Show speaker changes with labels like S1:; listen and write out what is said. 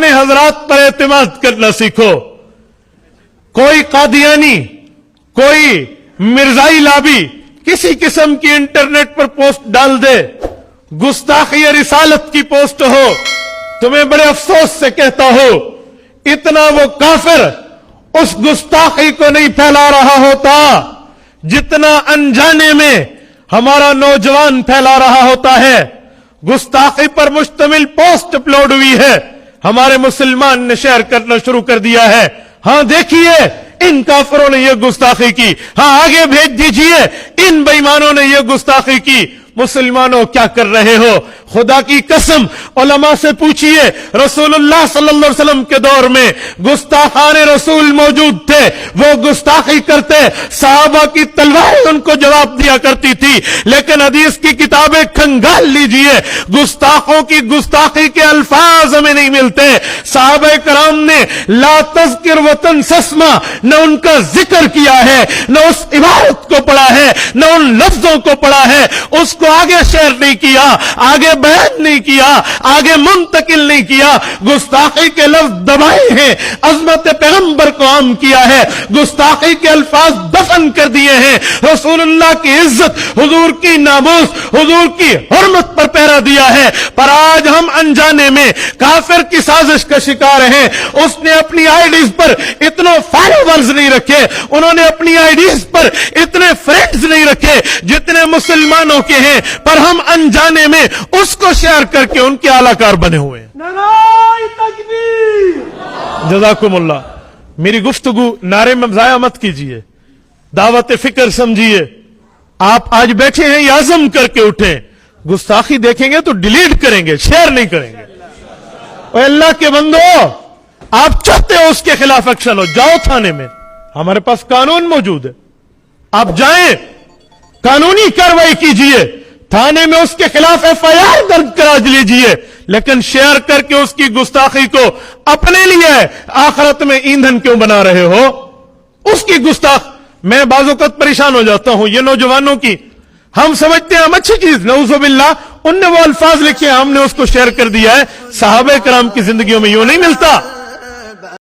S1: पुराने हजरात पर एतमाद करना सीखो। कोई कादियानी, कोई मिर्जाई लाबी किसी किस्म की इंटरनेट पर पोस्ट डाल दे, गुस्ताखी रिसालत की पोस्ट हो, तुम्हें बड़े अफसोस से कहता हो, इतना वो काफिर उस गुस्ताखी को नहीं फैला रहा होता जितना अनजाने में हमारा नौजवान फैला रहा होता है। गुस्ताखी पर मुश्तमिल पोस्ट अपलोड हुई है, हमारे मुसलमान ने शेयर करना शुरू कर दिया है। हाँ देखिए, इन काफिरों ने यह गुस्ताखी की, हाँ आगे भेज दीजिए, इन बेईमानों ने यह गुस्ताखी की। मुसलमानों क्या कर रहे हो? खुदा की कसम उलमा से पूछिए, रसूलुल्लाह सल्लल्लाहु अलैहि वसल्लम के दौर में गुस्ताखान रसूल मौजूद थे, वो गुस्ताखी करते, सहाबा की तलवारें उनको जवाब दिया करती थी। लेकिन हदीस की किताबें खंगाल लीजिए, गुस्ताखों की गुस्ताखी के अल्फाज हमें नहीं मिलते। सहाबा कराम ने ला तज़किर वतन सस्मा, न उनका जिक्र किया है, न उस इबारत को पढ़ा है, न उन लफ्जों को पढ़ा है, उसको आगे शेयर नहीं किया, आगे बयान नहीं किया, आगे मुंतकिल नहीं किया। गुस्ताखी के लफ्ज दबाए हैं, अजमत पैगंबर को आम किया है, गुस्ताखी के अल्फाज दफन कर दिए हैं, रसूलुल्लाह की इज्जत, हुजूर की नामूस, हुजूर की हुर्मत पर पहरा दिया है। पर आज हम अनजाने में काफिर की साजिश का शिकार हैं। उसने अपनी आईडीज पर इतने फॉलोवर्स नहीं रखे, उन्होंने अपनी आईडीज पर इतने फ्रेंड्स नहीं रखे जितने मुसलमानों के हैं, पर हम अनजाने में उसको शेयर करके उनके आलाकार बने हुए हैं।
S2: नारे तकबीर।
S1: जज़ाकुमुल्लाह। मेरी गुफ्तगू नारे में ज़ाया मत कीजिए, दावत फिक्र समझिए। आप आज बैठे हैं, ये आज़म करके उठें, गुस्ताखी देखेंगे तो डिलीट करेंगे, शेयर नहीं करेंगे। और अल्लाह के बंदो, आप चाहते हो उसके खिलाफ एक्शन हो, जाओ थाने में, हमारे पास कानून मौजूद है, आप जाएं, कानूनी कार्रवाई कीजिए, थाने में उसके खिलाफ एफआईआर दर्ज करा लीजिए। लेकिन शेयर करके उसकी गुस्ताखी को अपने लिए आखिरत में ईंधन क्यों बना रहे हो? उसकी गुस्ताख, मैं बाज़-ओ-वक़्त परेशान हो जाता हूं ये नौजवानों की। हम समझते हैं हम अच्छी चीज, नऊज़ुबिल्लाह, उनने वो अल्फाज लिखे, हमने उसको शेयर कर दिया है। सहाबा कराम की जिंदगियों में यूं नहीं मिलता।